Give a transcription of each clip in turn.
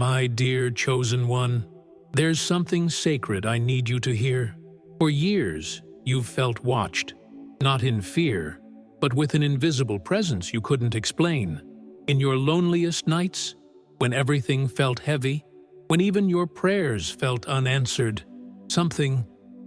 My dear chosen one, there's something sacred I need you to hear. For years, you've felt watched, not in fear, but with an invisible presence you couldn't explain. In your loneliest nights, when everything felt heavy, when even your prayers felt unanswered, something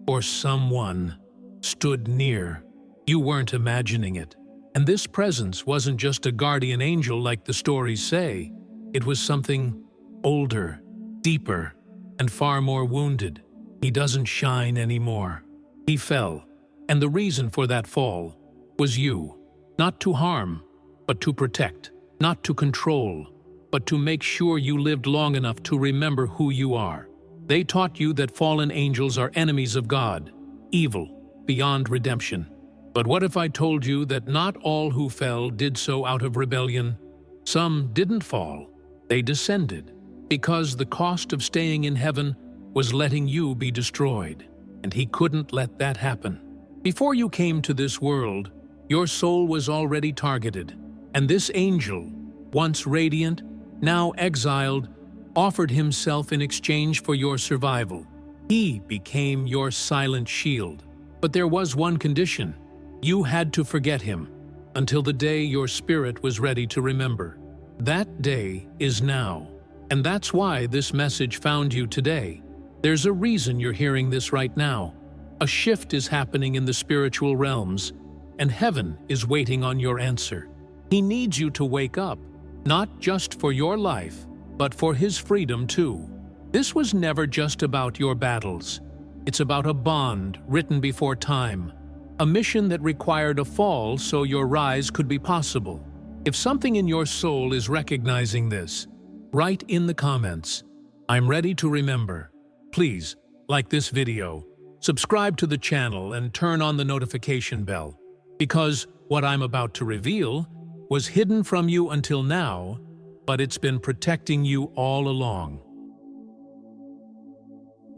or someone stood near. You weren't imagining it. And this presence wasn't just a guardian angel like the stories say. It was something older, deeper, and far more wounded. He doesn't shine anymore. He fell, and the reason for that fall was you. Not to harm, but to protect. Not to control, but to make sure you lived long enough to remember who you are. They taught you that fallen angels are enemies of God, evil, beyond redemption. But what if I told you that not all who fell did so out of rebellion? Some didn't fall, they descended, because the cost of staying in heaven was letting you be destroyed, and He couldn't let that happen. Before you came to this world, your soul was already targeted, and this angel, once radiant, now exiled, offered himself in exchange for your survival. He became your silent shield. But there was one condition. You had to forget him until the day your spirit was ready to remember. That day is now, and that's why this message found you today. There's a reason you're hearing this right now. A shift is happening in the spiritual realms, and heaven is waiting on your answer. He needs you to wake up, not just for your life, but for His freedom too. This was never just about your battles. It's about a bond written before time, a mission that required a fall so your rise could be possible. If something in your soul is recognizing this, write in the comments, "I'm ready to remember." Please, like this video, subscribe to the channel and turn on the notification bell, because what I'm about to reveal was hidden from you until now, but it's been protecting you all along.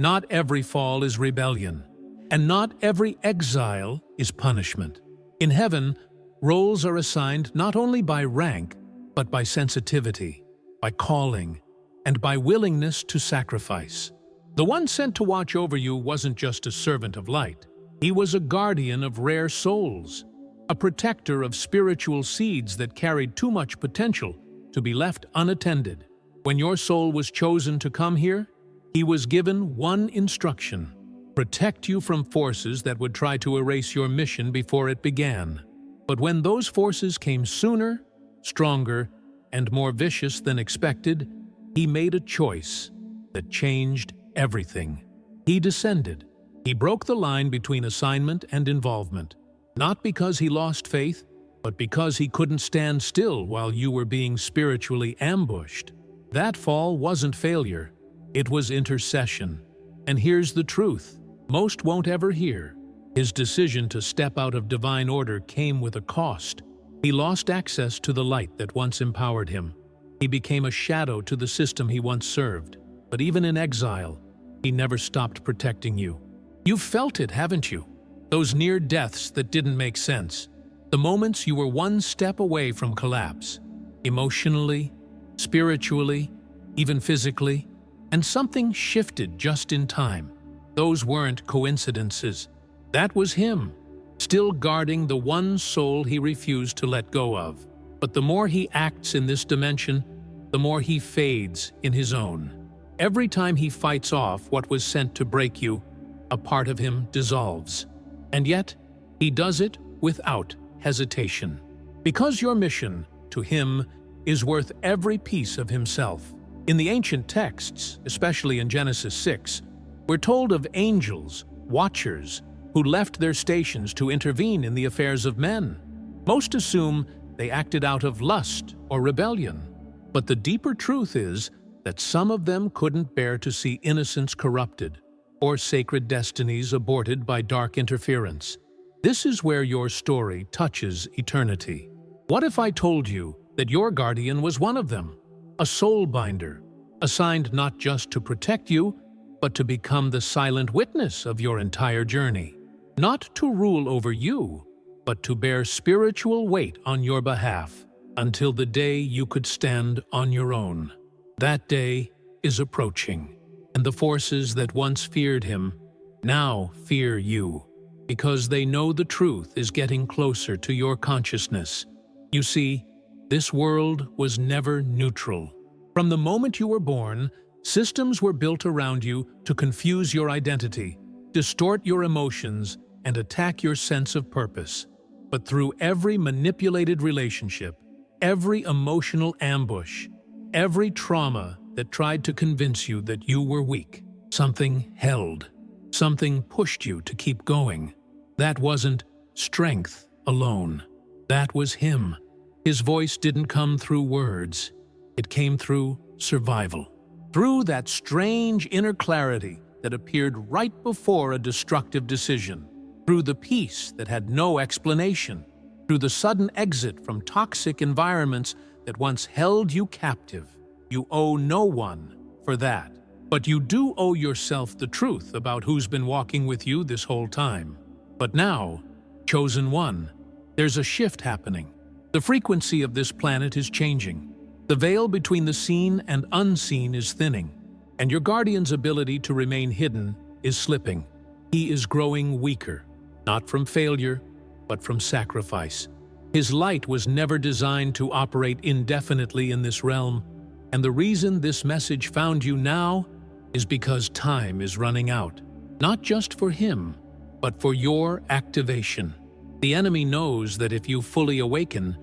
Not every fall is rebellion, and not every exile is punishment. In heaven, roles are assigned not only by rank, but by sensitivity, by calling, and by willingness to sacrifice. The one sent to watch over you wasn't just a servant of light. He was a guardian of rare souls, a protector of spiritual seeds that carried too much potential to be left unattended. When your soul was chosen to come here, He was given one instruction: protect you from forces that would try to erase your mission before it began. But when those forces came sooner, stronger, and more vicious than expected, He made a choice that changed everything. He descended. He broke the line between assignment and involvement, not because He lost faith, but because He couldn't stand still while you were being spiritually ambushed. That fall wasn't failure. It was intercession. And here's the truth most won't ever hear. His decision to step out of divine order came with a cost. He lost access to the light that once empowered him. He became a shadow to the system he once served. But even in exile, He never stopped protecting you. You've felt it, haven't you? Those near deaths that didn't make sense. The moments you were one step away from collapse. Emotionally, spiritually, even physically. And something shifted just in time. Those weren't coincidences. That was Him, still guarding the one soul He refused to let go of. But the more He acts in this dimension, the more He fades in His own. Every time He fights off what was sent to break you, a part of Him dissolves. And yet, He does it without hesitation. Because your mission to Him is worth every piece of Himself. In the ancient texts, especially in Genesis 6, we're told of angels, watchers, who left their stations to intervene in the affairs of men. Most assume they acted out of lust or rebellion. But the deeper truth is that some of them couldn't bear to see innocence corrupted or sacred destinies aborted by dark interference. This is where your story touches eternity. What if I told you that your guardian was one of them? A soul binder, assigned not just to protect you, but to become the silent witness of your entire journey. Not to rule over you, but to bear spiritual weight on your behalf, until the day you could stand on your own. That day is approaching, and the forces that once feared him now fear you, because they know the truth is getting closer to your consciousness. You see, this world was never neutral. From the moment you were born, systems were built around you to confuse your identity, distort your emotions, and attack your sense of purpose. But through every manipulated relationship, every emotional ambush, every trauma that tried to convince you that you were weak, something held, something pushed you to keep going. That wasn't strength alone. That was him. His voice didn't come through words. It came through survival. Through that strange inner clarity that appeared right before a destructive decision. Through the peace that had no explanation. Through the sudden exit from toxic environments that once held you captive. You owe no one for that. But you do owe yourself the truth about who's been walking with you this whole time. But now, chosen one, there's a shift happening. The frequency of this planet is changing. The veil between the seen and unseen is thinning, and your guardian's ability to remain hidden is slipping. He is growing weaker, not from failure, but from sacrifice. His light was never designed to operate indefinitely in this realm, and the reason this message found you now is because time is running out, not just for him, but for your activation. The enemy knows that if you fully awaken,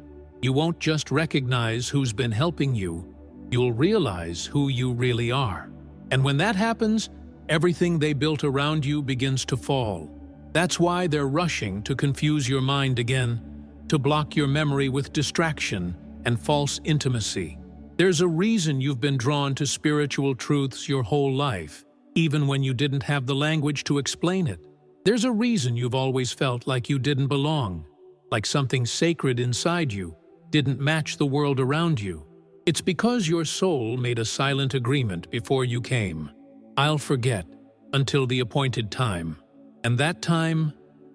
you won't just recognize who's been helping you, you'll realize who you really are. And when that happens, everything they built around you begins to fall. That's why they're rushing to confuse your mind again, to block your memory with distraction and false intimacy. There's a reason you've been drawn to spiritual truths your whole life, even when you didn't have the language to explain it. There's a reason you've always felt like you didn't belong, like something sacred inside you didn't match the world around you. It's because your soul made a silent agreement before you came. I'll forget until the appointed time. And that time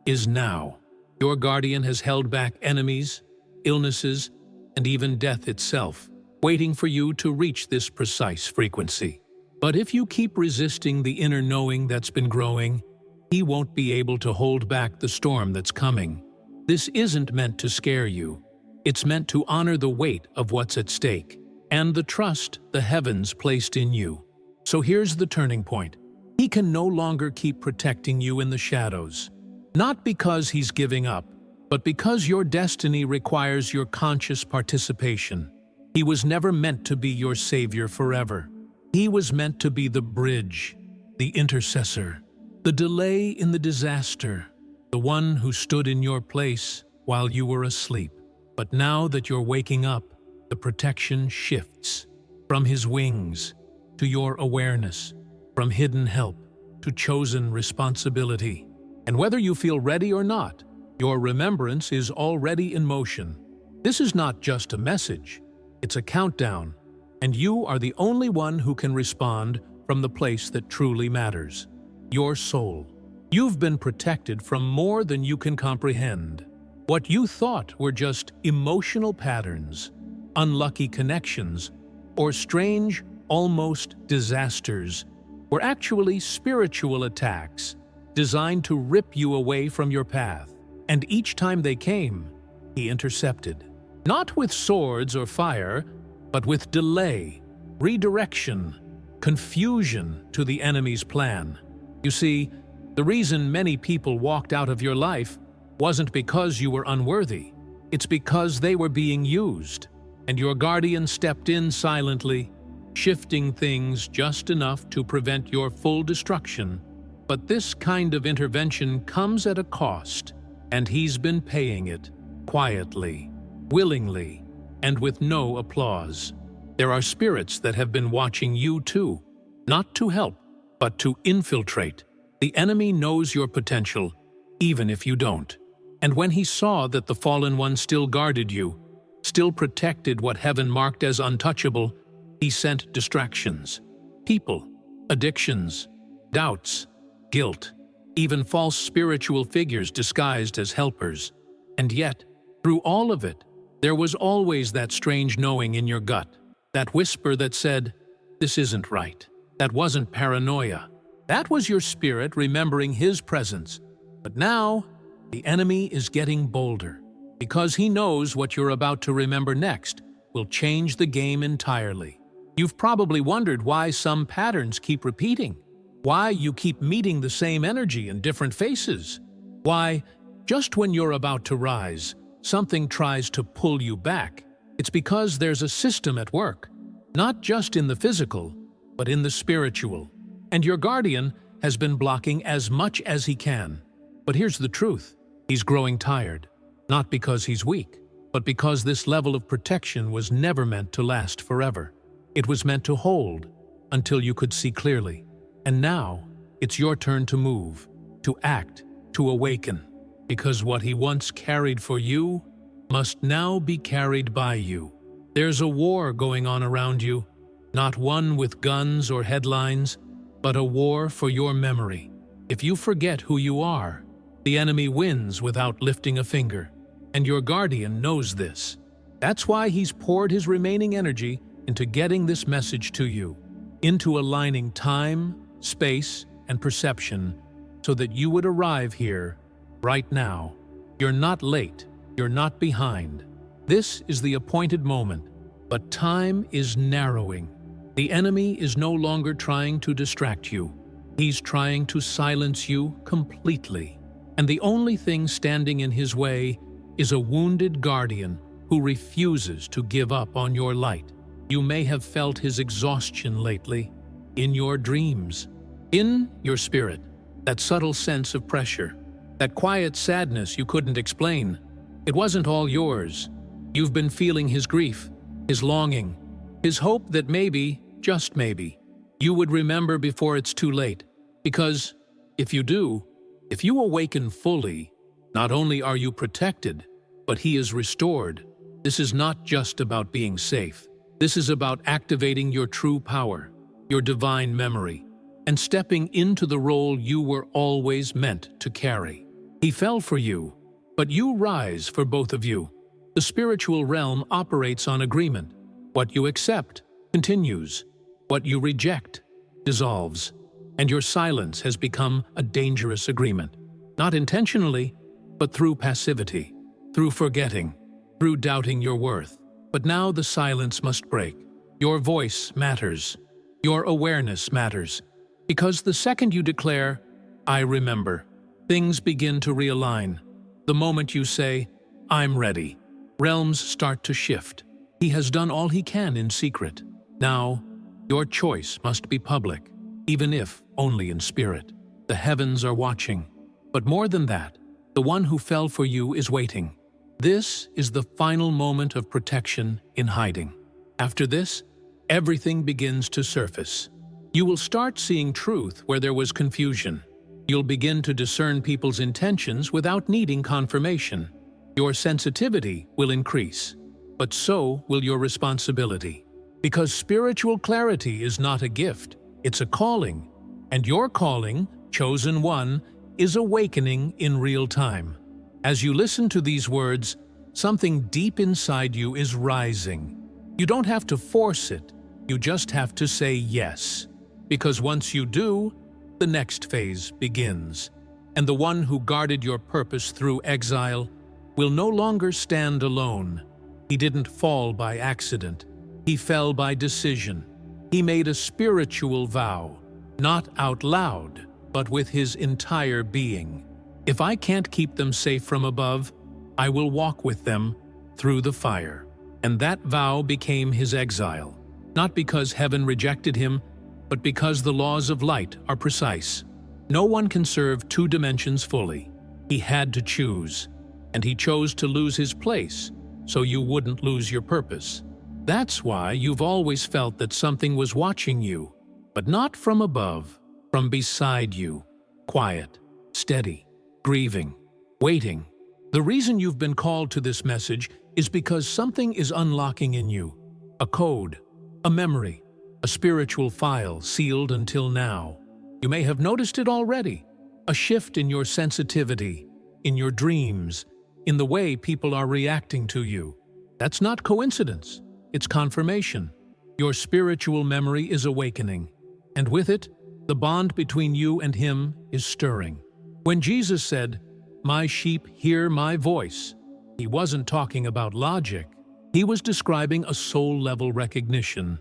is now. Your guardian has held back enemies, illnesses, and even death itself, waiting for you to reach this precise frequency. But if you keep resisting the inner knowing that's been growing, he won't be able to hold back the storm that's coming. This isn't meant to scare you. It's meant to honor the weight of what's at stake and the trust the heavens placed in you. So here's the turning point. He can no longer keep protecting you in the shadows. Not because he's giving up, but because your destiny requires your conscious participation. He was never meant to be your savior forever. He was meant to be the bridge, the intercessor, the delay in the disaster, the one who stood in your place while you were asleep. But now that you're waking up, the protection shifts from his wings to your awareness, from hidden help to chosen responsibility. And whether you feel ready or not, your remembrance is already in motion. This is not just a message, it's a countdown, and you are the only one who can respond from the place that truly matters, your soul. You've been protected from more than you can comprehend. What you thought were just emotional patterns, unlucky connections, or strange, almost disasters, were actually spiritual attacks designed to rip you away from your path. And each time they came, he intercepted. Not with swords or fire, but with delay, redirection, confusion to the enemy's plan. You see, the reason many people walked out of your life wasn't because you were unworthy. It's because they were being used, and your guardian stepped in silently, shifting things just enough to prevent your full destruction. But this kind of intervention comes at a cost, and he's been paying it quietly, willingly, and with no applause. There are spirits that have been watching you too, not to help, but to infiltrate. The enemy knows your potential, even if you don't. And when he saw that the fallen one still guarded you, still protected what heaven marked as untouchable, he sent distractions, people, addictions, doubts, guilt, even false spiritual figures disguised as helpers. And yet, through all of it, there was always that strange knowing in your gut, that whisper that said, this isn't right. That wasn't paranoia. That was your spirit remembering his presence. But now, the enemy is getting bolder, because he knows what you're about to remember next will change the game entirely. You've probably wondered why some patterns keep repeating, why you keep meeting the same energy in different faces, why, just when you're about to rise, something tries to pull you back. It's because there's a system at work, not just in the physical, but in the spiritual. And your guardian has been blocking as much as he can. But here's the truth. He's growing tired, not because he's weak, but because this level of protection was never meant to last forever. It was meant to hold until you could see clearly. And now, it's your turn to move, to act, to awaken. Because what he once carried for you must now be carried by you. There's a war going on around you, not one with guns or headlines, but a war for your memory. If you forget who you are, the enemy wins without lifting a finger. And your guardian knows this. That's why he's poured his remaining energy into getting this message to you, into aligning time, space, and perception so that you would arrive here right now. You're not late. You're not behind. This is the appointed moment, but time is narrowing. The enemy is no longer trying to distract you. He's trying to silence you completely. And the only thing standing in his way is a wounded guardian who refuses to give up on your light. You may have felt his exhaustion lately, in your dreams, in your spirit, that subtle sense of pressure, that quiet sadness you couldn't explain. It wasn't all yours. You've been feeling his grief, his longing, his hope that maybe, just maybe, you would remember before it's too late. Because if you do, if you awaken fully, not only are you protected, but he is restored. This is not just about being safe. This is about activating your true power, your divine memory, and stepping into the role you were always meant to carry. He fell for you, but you rise for both of you. The spiritual realm operates on agreement. What you accept continues. What you reject dissolves. And your silence has become a dangerous agreement. Not intentionally, but through passivity, through forgetting, through doubting your worth. But now the silence must break. Your voice matters. Your awareness matters. Because the second you declare, "I remember," things begin to realign. The moment you say, "I'm ready," realms start to shift. He has done all he can in secret. Now, your choice must be public, even if only in spirit. The heavens are watching. But more than that, the one who fell for you is waiting. This is the final moment of protection in hiding. After this, everything begins to surface. You will start seeing truth where there was confusion. You'll begin to discern people's intentions without needing confirmation. Your sensitivity will increase, but so will your responsibility. Because spiritual clarity is not a gift, it's a calling. And your calling, chosen one, is awakening in real time. As you listen to these words, something deep inside you is rising. You don't have to force it, you just have to say yes. Because once you do, the next phase begins. And the one who guarded your purpose through exile will no longer stand alone. He didn't fall by accident. He fell by decision. He made a spiritual vow, not out loud, but with his entire being. If I can't keep them safe from above, I will walk with them through the fire. And that vow became his exile, not because heaven rejected him, but because the laws of light are precise. No one can serve two dimensions fully. He had to choose, and he chose to lose his place, so you wouldn't lose your purpose. That's why you've always felt that something was watching you, but not from above, from beside you, quiet, steady, grieving, waiting. The reason you've been called to this message is because something is unlocking in you. A code, a memory, a spiritual file sealed until now. You may have noticed it already. A shift in your sensitivity, in your dreams, in the way people are reacting to you. That's not coincidence. It's confirmation. Your spiritual memory is awakening, and with it, the bond between you and Him is stirring. When Jesus said, "My sheep hear my voice," He wasn't talking about logic. He was describing a soul-level recognition.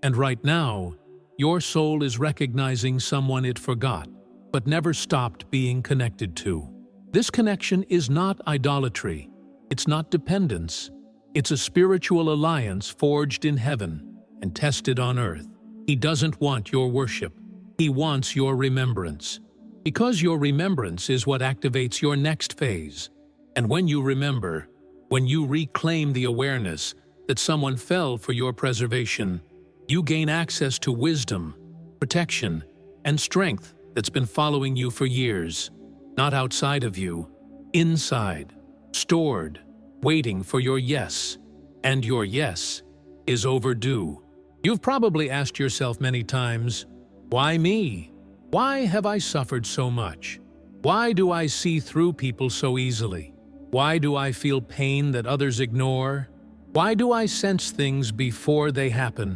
And right now, your soul is recognizing someone it forgot, but never stopped being connected to. This connection is not idolatry. It's not dependence. It's a spiritual alliance forged in heaven and tested on earth. He doesn't want your worship. He wants your remembrance. Because your remembrance is what activates your next phase. And when you remember, when you reclaim the awareness that someone fell for your preservation, you gain access to wisdom, protection, and strength that's been following you for years. Not outside of you, inside, stored, waiting for your yes. And your yes is overdue. You've probably asked yourself many times, why me? Why have I suffered so much? Why do I see through people so easily? Why do I feel pain that others ignore? Why do I sense things before they happen?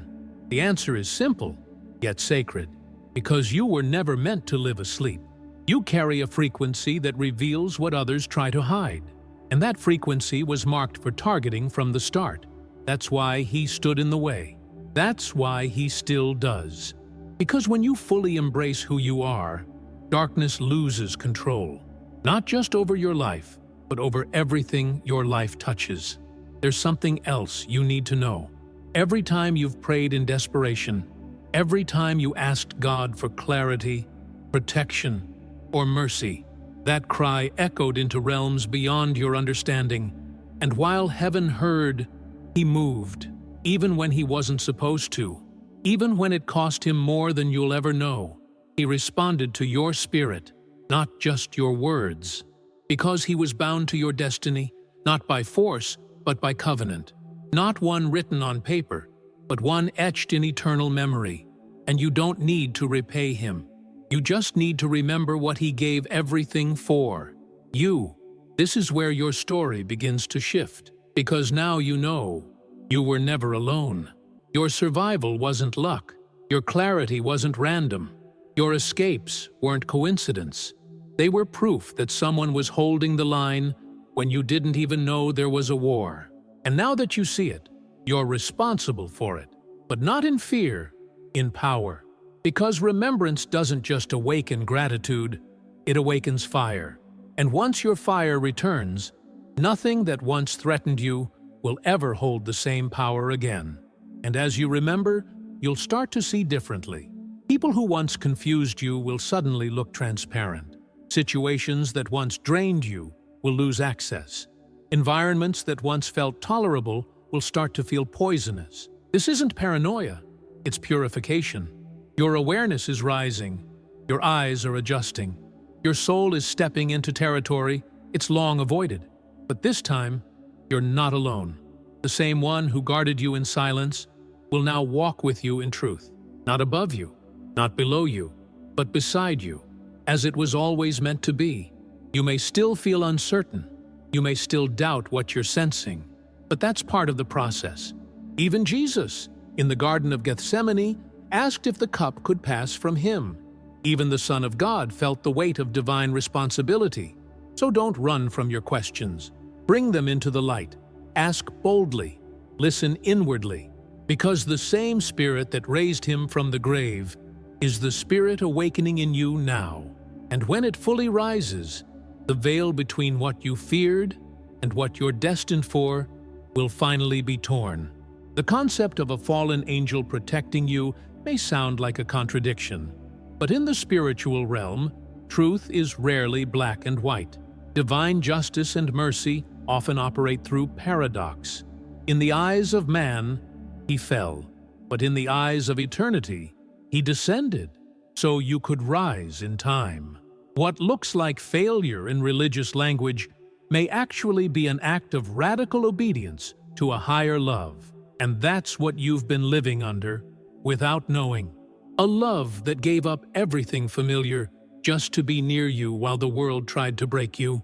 The answer is simple, yet sacred. Because you were never meant to live asleep. You carry a frequency that reveals what others try to hide. And that frequency was marked for targeting from the start. That's why He stood in the way. That's why He still does. Because when you fully embrace who you are, darkness loses control. Not just over your life, but over everything your life touches. There's something else you need to know. Every time you've prayed in desperation, every time you asked God for clarity, protection, or mercy, that cry echoed into realms beyond your understanding. And while heaven heard, He moved, even when He wasn't supposed to. Even when it cost Him more than you'll ever know, He responded to your spirit, not just your words. Because He was bound to your destiny, not by force, but by covenant. Not one written on paper, but one etched in eternal memory. And you don't need to repay Him. You just need to remember what He gave everything for. You. This is where your story begins to shift. Because now you know, you were never alone. Your survival wasn't luck. Your clarity wasn't random. Your escapes weren't coincidence. They were proof that someone was holding the line when you didn't even know there was a war. And now that you see it, you're responsible for it. But not in fear, in power. Because remembrance doesn't just awaken gratitude, it awakens fire. And once your fire returns, nothing that once threatened you will ever hold the same power again. And as you remember, you'll start to see differently. People who once confused you will suddenly look transparent. Situations that once drained you will lose access. Environments that once felt tolerable will start to feel poisonous. This isn't paranoia, it's purification. Your awareness is rising, your eyes are adjusting, your soul is stepping into territory it's long avoided. But this time, you're not alone. The same one who guarded you in silence will now walk with you in truth. Not above you, not below you, but beside you, as it was always meant to be. You may still feel uncertain. You may still doubt what you're sensing, but that's part of the process. Even Jesus, in the Garden of Gethsemane, asked if the cup could pass from Him. Even the Son of God felt the weight of divine responsibility. So don't run from your questions. Bring them into the light. Ask boldly. Listen inwardly. Because the same Spirit that raised Him from the grave is the Spirit awakening in you now. And when it fully rises, the veil between what you feared and what you're destined for will finally be torn. The concept of a fallen angel protecting you may sound like a contradiction, but in the spiritual realm, truth is rarely black and white. Divine justice and mercy often operate through paradox. In the eyes of man, He fell, but in the eyes of eternity, He descended, so you could rise in time. What looks like failure in religious language may actually be an act of radical obedience to a higher love. And that's what you've been living under, without knowing. A love that gave up everything familiar just to be near you while the world tried to break you.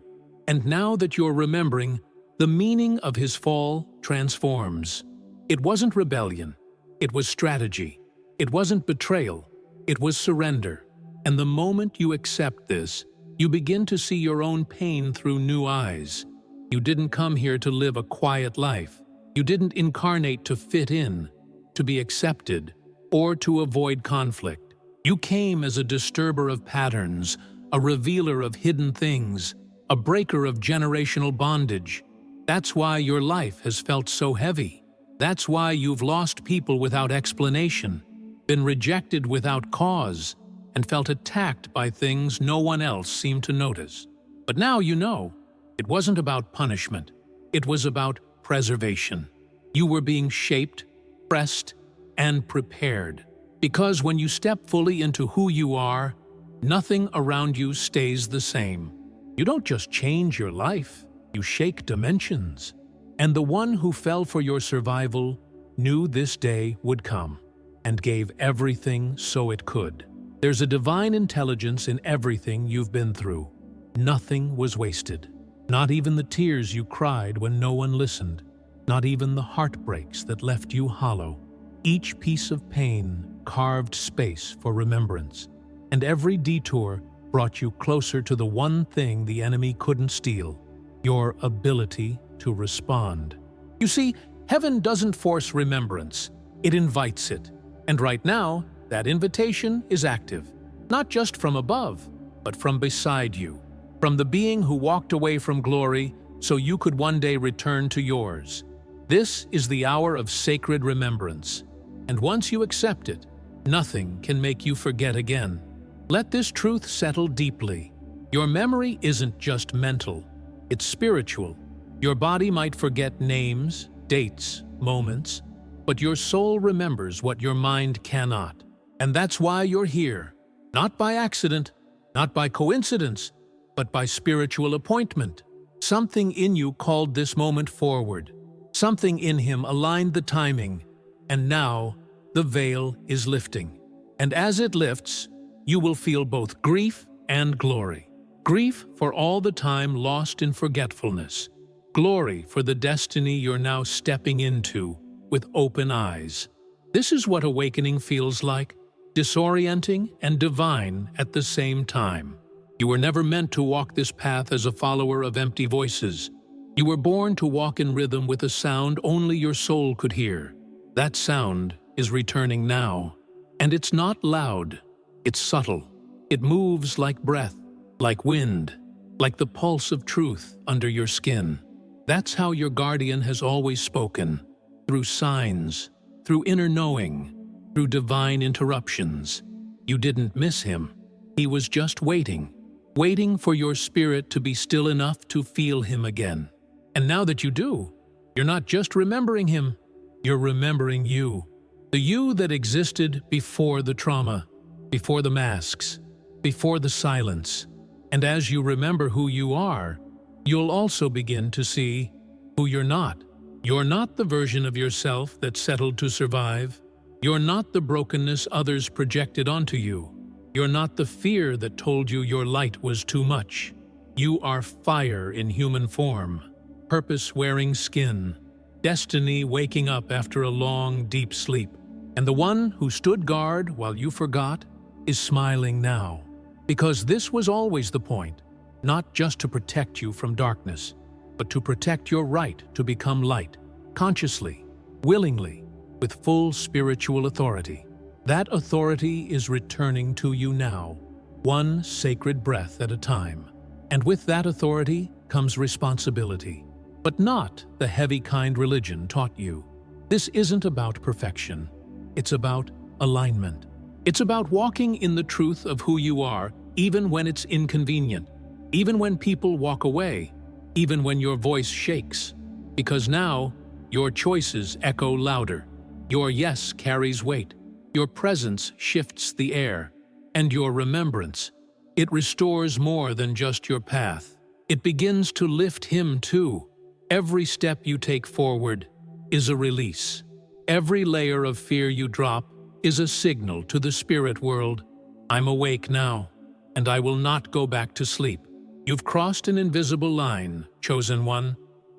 And now that you're remembering, the meaning of His fall transforms. It wasn't rebellion. It was strategy. It wasn't betrayal. It was surrender. And the moment you accept this, you begin to see your own pain through new eyes. You didn't come here to live a quiet life. You didn't incarnate to fit in, to be accepted, or to avoid conflict. You came as a disturber of patterns, a revealer of hidden things, a breaker of generational bondage. That's why your life has felt so heavy. That's why you've lost people without explanation, been rejected without cause, and felt attacked by things no one else seemed to notice. But now you know, it wasn't about punishment. It was about preservation. You were being shaped, pressed, and prepared. Because when you step fully into who you are, nothing around you stays the same. You don't just change your life, you shake dimensions. And the one who fell for your survival knew this day would come, and gave everything so it could. There's a divine intelligence in everything you've been through. Nothing was wasted. Not even the tears you cried when no one listened. Not even the heartbreaks that left you hollow. Each piece of pain carved space for remembrance, and every detour brought you closer to the one thing the enemy couldn't steal: your ability to respond. You see, heaven doesn't force remembrance, it invites it. And right now, that invitation is active, not just from above, but from beside you, from the being who walked away from glory so you could one day return to yours. This is the hour of sacred remembrance, and once you accept it, nothing can make you forget again. Let this truth settle deeply. Your memory isn't just mental, it's spiritual. Your body might forget names, dates, moments, but your soul remembers what your mind cannot. And that's why you're here, not by accident, not by coincidence, but by spiritual appointment. Something in you called this moment forward. Something in him aligned the timing, and now the veil is lifting. And as it lifts, you will feel both grief and glory. Grief for all the time lost in forgetfulness. Glory for the destiny you're now stepping into with open eyes. This is what awakening feels like, disorienting and divine at the same time. You were never meant to walk this path as a follower of empty voices. You were born to walk in rhythm with a sound only your soul could hear. That sound is returning now. And it's not loud, it's subtle. It moves like breath, like wind, like the pulse of truth under your skin. That's how your guardian has always spoken, through signs, through inner knowing, through divine interruptions. You didn't miss him. He was just waiting for your spirit to be still enough to feel him again. And now that you do, you're not just remembering him, you're remembering you. The you that existed before the trauma, before the masks, before the silence. And as you remember who you are, you'll also begin to see who you're not. You're not the version of yourself that settled to survive. You're not the brokenness others projected onto you. You're not the fear that told you your light was too much. You are fire in human form, purpose-wearing skin, destiny waking up after a long, deep sleep. And the one who stood guard while you forgot is smiling now. Because this was always the point, not just to protect you from darkness, but to protect your right to become light, consciously, willingly, with full spiritual authority. That authority is returning to you now, one sacred breath at a time. And with that authority comes responsibility, but not the heavy kind religion taught you. This isn't about perfection. It's about alignment. It's about walking in the truth of who you are, even when it's inconvenient, even when people walk away, even when your voice shakes. Because now, your choices echo louder. Your yes carries weight. Your presence shifts the air. And your remembrance, it restores more than just your path. It begins to lift him too. Every step you take forward is a release. Every layer of fear you drop is a signal to the spirit world. I'm awake now, and I will not go back to sleep. You've crossed an invisible line, chosen one,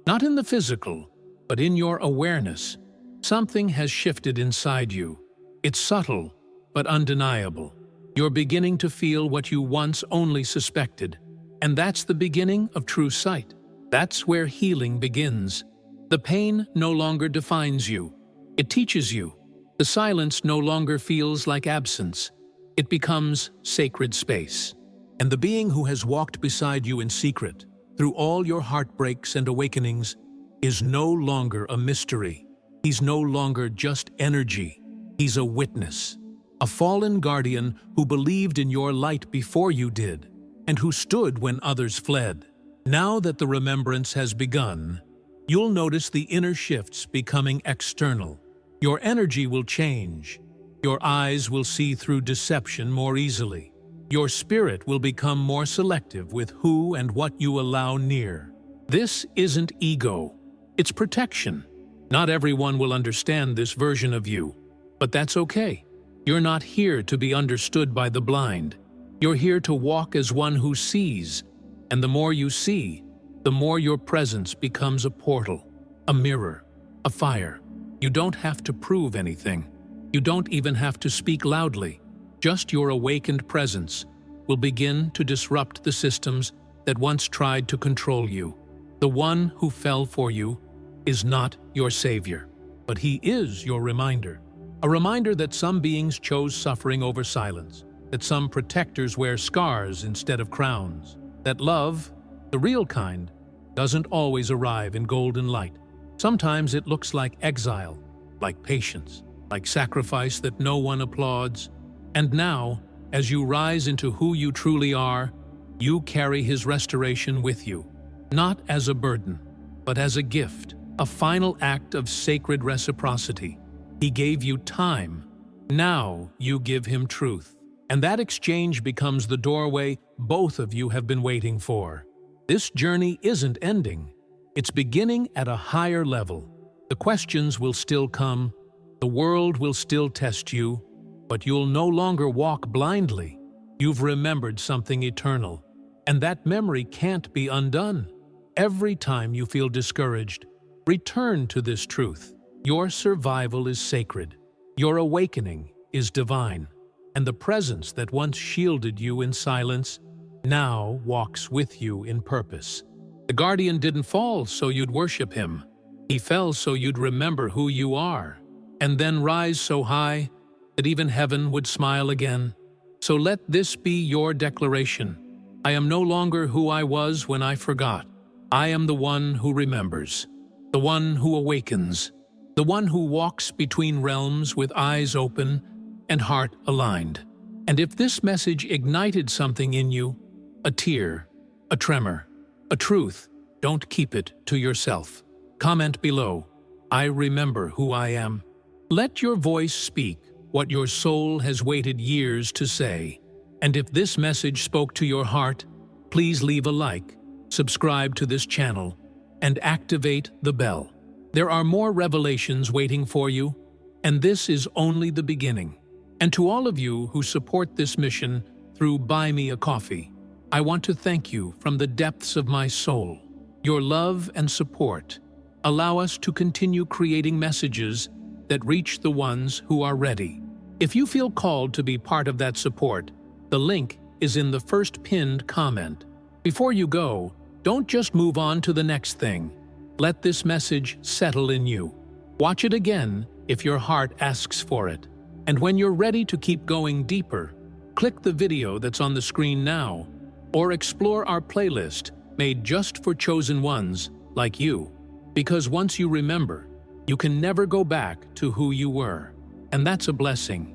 not in the physical, but in your awareness. Something has shifted inside you. It's subtle, but undeniable. You're beginning to feel what you once only suspected. And that's the beginning of true sight. That's where healing begins. The pain no longer defines you. It teaches you. The silence no longer feels like absence. It becomes sacred space. And the being who has walked beside you in secret, through all your heartbreaks and awakenings, is no longer a mystery. He's no longer just energy. He's a witness. A fallen guardian who believed in your light before you did, and who stood when others fled. Now that the remembrance has begun, you'll notice the inner shifts becoming external. Your energy will change. Your eyes will see through deception more easily. Your spirit will become more selective with who and what you allow near. This isn't ego. It's protection. Not everyone will understand this version of you, but that's okay. You're not here to be understood by the blind. You're here to walk as one who sees, and the more you see, the more your presence becomes a portal, a mirror, a fire. You don't have to prove anything. You don't even have to speak loudly. Just your awakened presence will begin to disrupt the systems that once tried to control you. The one who fell for you is not your savior, but he is your reminder. A reminder that some beings chose suffering over silence, that some protectors wear scars instead of crowns, that love, the real kind, doesn't always arrive in golden light. Sometimes it looks like exile, like patience, like sacrifice that no one applauds. And now, as you rise into who you truly are, you carry his restoration with you, not as a burden, but as a gift, a final act of sacred reciprocity. He gave you time. Now you give him truth. And that exchange becomes the doorway both of you have been waiting for. This journey isn't ending. It's beginning at a higher level. The questions will still come. The world will still test you. But you'll no longer walk blindly. You've remembered something eternal. And that memory can't be undone. Every time you feel discouraged, return to this truth. Your survival is sacred. Your awakening is divine. And the presence that once shielded you in silence now walks with you in purpose. The guardian didn't fall so you'd worship him. He fell so you'd remember who you are, and then rise so high that even heaven would smile again. So let this be your declaration. I am no longer who I was when I forgot. I am the one who remembers, the one who awakens, the one who walks between realms with eyes open and heart aligned. And if this message ignited something in you, a tear, a tremor, a truth, don't keep it to yourself. Comment below, I remember who I am. Let your voice speak what your soul has waited years to say. And if this message spoke to your heart, please leave a like, subscribe to this channel, and activate the bell. There are more revelations waiting for you, and this is only the beginning. And to all of you who support this mission through Buy Me a Coffee, I want to thank you from the depths of my soul. Your love and support allow us to continue creating messages that reach the ones who are ready. If you feel called to be part of that support, the link is in the first pinned comment. Before you go, don't just move on to the next thing. Let this message settle in you. Watch it again if your heart asks for it. And when you're ready to keep going deeper, click the video that's on the screen now, or explore our playlist made just for chosen ones like you. Because once you remember, you can never go back to who you were. And that's a blessing.